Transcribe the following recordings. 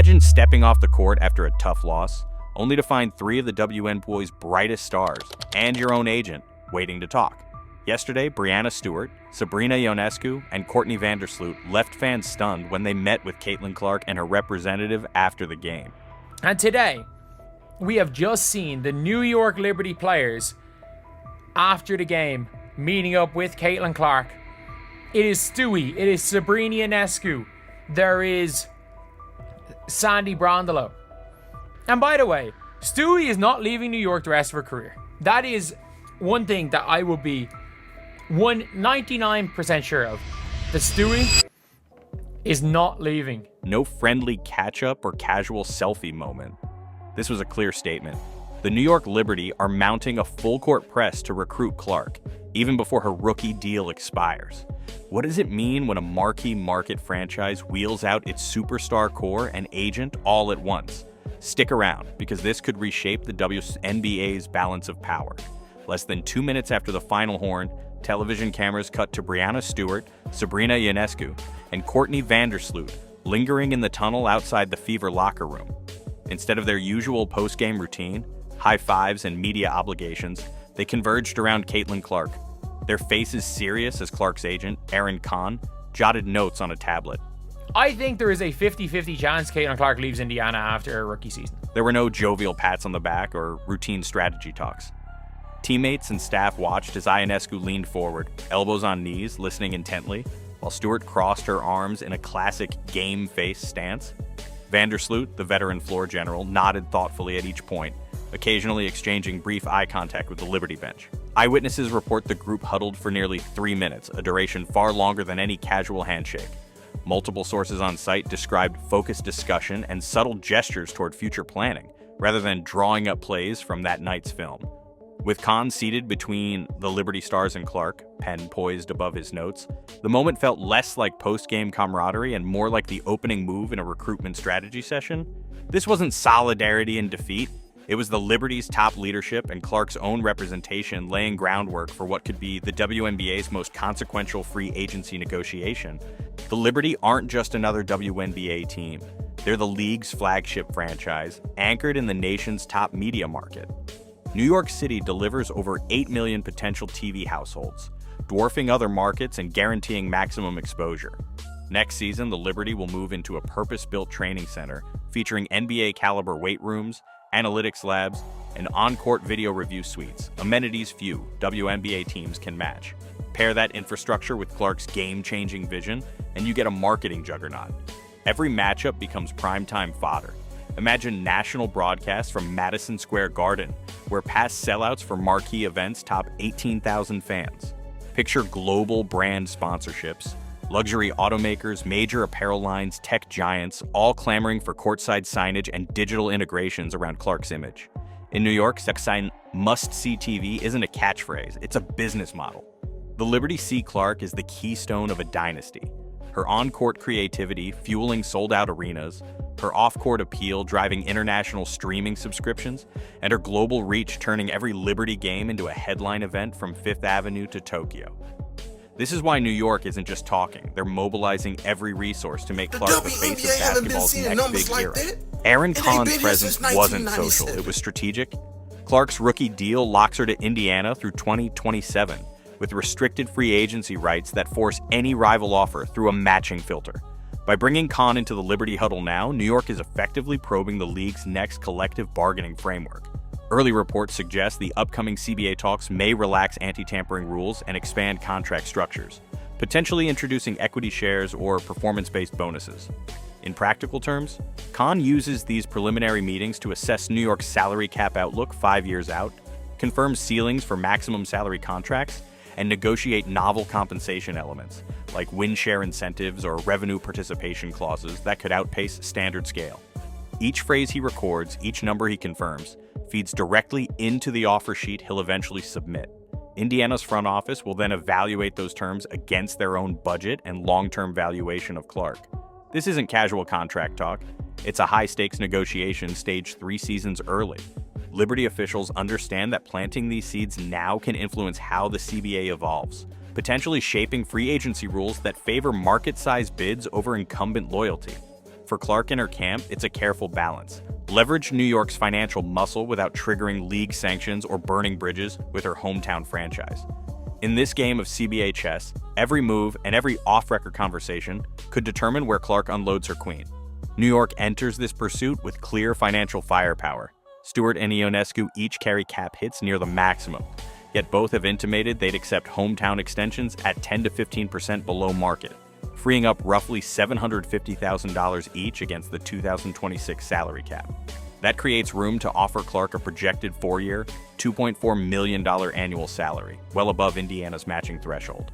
Imagine stepping off the court after a tough loss, only to find 3 of the WNBA's brightest stars and your own agent waiting to talk. Yesterday, Breanna Stewart, Sabrina Ionescu, and Courtney Vandersloot left fans stunned when they met with Caitlin Clark and her representative after the game. And today, we have just seen the New York Liberty players after the game meeting up with Caitlin Clark. It is Stewie, it is Sabrina Ionescu, there is Sandy Brondolo. And by the way, Stewie is not leaving New York the rest of her career. That is one thing that I will be 99% sure of. That Stewie is not leaving. No friendly catch-up or casual selfie moment. This was a clear statement. The New York Liberty are mounting a full-court press to recruit Clark, even before her rookie deal expires. What does it mean when a marquee market franchise wheels out its superstar core and agent all at once? Stick around, because this could reshape the WNBA's balance of power. Less than 2 minutes after the final horn, television cameras cut to Breanna Stewart, Sabrina Ionescu, and Courtney Vandersloot lingering in the tunnel outside the Fever locker room. Instead of their usual post-game routine, high fives and media obligations, they converged around Caitlin Clark. Their faces serious as Clark's agent, Aaron Kahn, jotted notes on a tablet. I think there is a 50-50 chance Caitlin Clark leaves Indiana after her rookie season. There were no jovial pats on the back or routine strategy talks. Teammates and staff watched as Ionescu leaned forward, elbows on knees, listening intently, while Stewart crossed her arms in a classic game face stance. Vandersloot, the veteran floor general, nodded thoughtfully at each point, occasionally exchanging brief eye contact with the Liberty bench. Eyewitnesses report the group huddled for nearly 3 minutes, a duration far longer than any casual handshake. Multiple sources on site described focused discussion and subtle gestures toward future planning, rather than drawing up plays from that night's film. With Kahn seated between the Liberty stars and Clark, pen poised above his notes, the moment felt less like post-game camaraderie and more like the opening move in a recruitment strategy session. This wasn't solidarity in defeat. It was the Liberty's top leadership and Clark's own representation laying groundwork for what could be the WNBA's most consequential free agency negotiation. The Liberty aren't just another WNBA team. They're the league's flagship franchise, anchored in the nation's top media market. New York City delivers over 8 million potential TV households, dwarfing other markets and guaranteeing maximum exposure. Next season, the Liberty will move into a purpose-built training center featuring NBA-caliber weight rooms, analytics labs, and on-court video review suites, amenities few WNBA teams can match. Pair that infrastructure with Clark's game-changing vision, and you get a marketing juggernaut. Every matchup becomes primetime fodder. Imagine national broadcasts from Madison Square Garden, where past sellouts for marquee events top 18,000 fans. Picture global brand sponsorships, luxury automakers, major apparel lines, tech giants, all clamoring for courtside signage and digital integrations around Clark's image. In New York, sign must-see TV isn't a catchphrase, it's a business model. The Liberty see Clark as the keystone of a dynasty. Her on-court creativity fueling sold-out arenas, her off-court appeal driving international streaming subscriptions, and her global reach turning every Liberty game into a headline event from Fifth Avenue to Tokyo. This is why New York isn't just talking, they're mobilizing every resource to make Clark the face of basketball's next big era. Aaron Kahn's presence wasn't social, it was strategic. Clark's rookie deal locks her to Indiana through 2027, with restricted free agency rights that force any rival offer through a matching filter. By bringing Kahn into the Liberty huddle now, New York is effectively probing the league's next collective bargaining framework. Early reports suggest the upcoming CBA talks may relax anti-tampering rules and expand contract structures, potentially introducing equity shares or performance-based bonuses. In practical terms, Kahn uses these preliminary meetings to assess New York's salary cap outlook 5 years out, confirm ceilings for maximum salary contracts, and negotiate novel compensation elements, like win-share incentives or revenue participation clauses that could outpace standard scale. Each phrase he records, each number he confirms, feeds directly into the offer sheet he'll eventually submit. Indiana's front office will then evaluate those terms against their own budget and long-term valuation of Clark. This isn't casual contract talk. It's a high-stakes negotiation staged 3 seasons early. Liberty officials understand that planting these seeds now can influence how the CBA evolves, potentially shaping free agency rules that favor market-sized bids over incumbent loyalty. For Clark and her camp, it's a careful balance. Leverage New York's financial muscle without triggering league sanctions or burning bridges with her hometown franchise. In this game of CBA chess, every move and every off-record conversation could determine where Clark unloads her queen. New York enters this pursuit with clear financial firepower. Stewart and Ionescu each carry cap hits near the maximum, yet both have intimated they'd accept hometown extensions at 10 to 15% below market, freeing up roughly $750,000 each against the 2026 salary cap. That creates room to offer Clark a projected 4-year, $2.4 million annual salary, well above Indiana's matching threshold.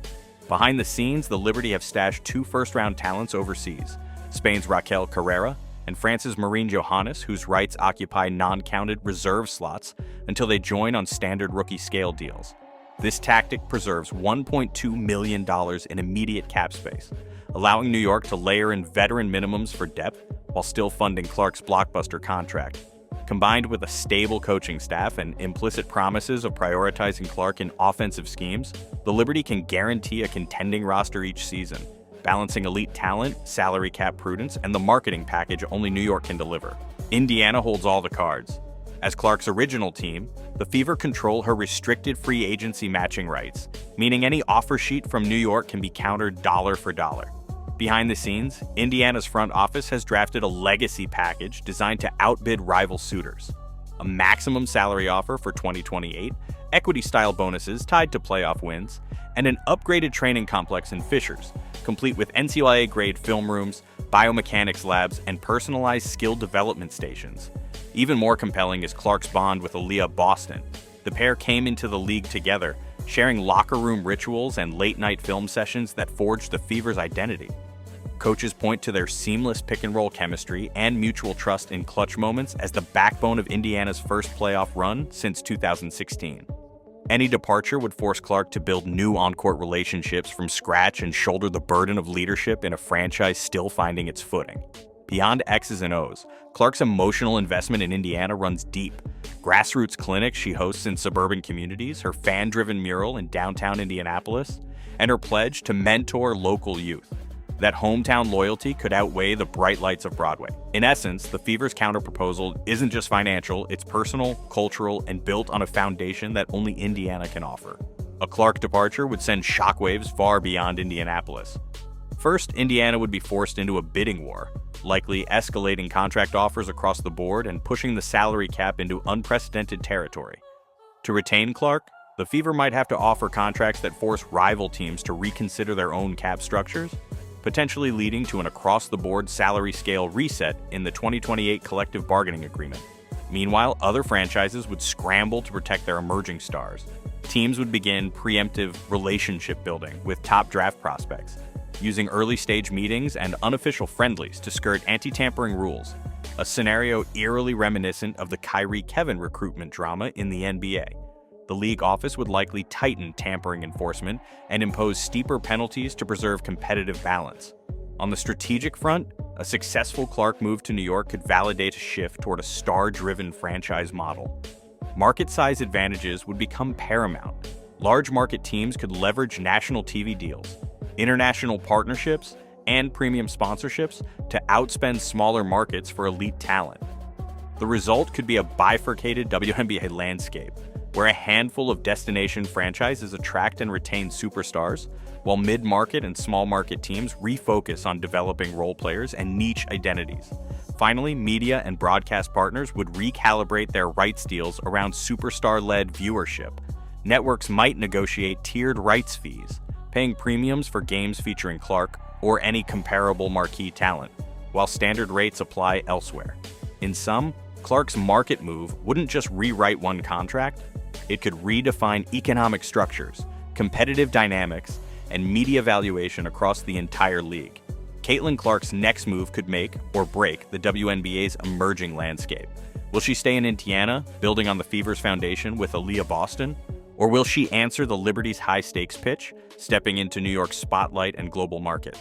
Behind the scenes, the Liberty have stashed 2 first-round talents overseas, Spain's Raquel Carrera and France's Marine Johannes, whose rights occupy non-counted reserve slots until they join on standard rookie scale deals. This tactic preserves $1.2 million in immediate cap space, allowing New York to layer in veteran minimums for depth while still funding Clark's blockbuster contract. Combined with a stable coaching staff and implicit promises of prioritizing Clark in offensive schemes, the Liberty can guarantee a contending roster each season, balancing elite talent, salary cap prudence, and the marketing package only New York can deliver. Indiana holds all the cards. As Clark's original team, the Fever control her restricted free agency matching rights, meaning any offer sheet from New York can be countered dollar for dollar. Behind the scenes, Indiana's front office has drafted a legacy package designed to outbid rival suitors. A maximum salary offer for 2028, equity-style bonuses tied to playoff wins, and an upgraded training complex in Fishers, complete with NCAA-grade film rooms, biomechanics labs, and personalized skill development stations. Even more compelling is Clark's bond with Aaliyah Boston. The pair came into the league together, sharing locker room rituals and late-night film sessions that forged the Fever's identity. Coaches point to their seamless pick-and-roll chemistry and mutual trust in clutch moments as the backbone of Indiana's first playoff run since 2016. Any departure would force Clark to build new on-court relationships from scratch and shoulder the burden of leadership in a franchise still finding its footing. Beyond X's and O's, Clark's emotional investment in Indiana runs deep. Grassroots clinics she hosts in suburban communities, her fan-driven mural in downtown Indianapolis, and her pledge to mentor local youth. That hometown loyalty could outweigh the bright lights of Broadway. In essence, the Fever's counterproposal isn't just financial, it's personal, cultural, and built on a foundation that only Indiana can offer. A Clark departure would send shockwaves far beyond Indianapolis. First, Indiana would be forced into a bidding war, likely escalating contract offers across the board and pushing the salary cap into unprecedented territory. To retain Clark, the Fever might have to offer contracts that force rival teams to reconsider their own cap structures, potentially leading to an across-the-board salary scale reset in the 2028 collective bargaining agreement. Meanwhile, other franchises would scramble to protect their emerging stars. Teams would begin preemptive relationship building with top draft prospects, using early-stage meetings and unofficial friendlies to skirt anti-tampering rules, a scenario eerily reminiscent of the Kyrie-Kevin recruitment drama in the NBA. The league office would likely tighten tampering enforcement and impose steeper penalties to preserve competitive balance. On the strategic front, a successful Clark move to New York could validate a shift toward a star-driven franchise model. Market size advantages would become paramount. Large market teams could leverage national TV deals, international partnerships, and premium sponsorships to outspend smaller markets for elite talent. The result could be a bifurcated WNBA landscape, where a handful of destination franchises attract and retain superstars, while mid-market and small-market teams refocus on developing role players and niche identities. Finally, media and broadcast partners would recalibrate their rights deals around superstar-led viewership. Networks might negotiate tiered rights fees, paying premiums for games featuring Clark or any comparable marquee talent, while standard rates apply elsewhere. In sum, Clark's market move wouldn't just rewrite one contract, it could redefine economic structures, competitive dynamics, and media valuation across the entire league. Caitlin Clark's next move could make or break the WNBA's emerging landscape. Will she stay in Indiana, building on the Fever's foundation with Aaliyah Boston? Or will she answer the Liberty's high-stakes pitch, stepping into New York's spotlight and global market?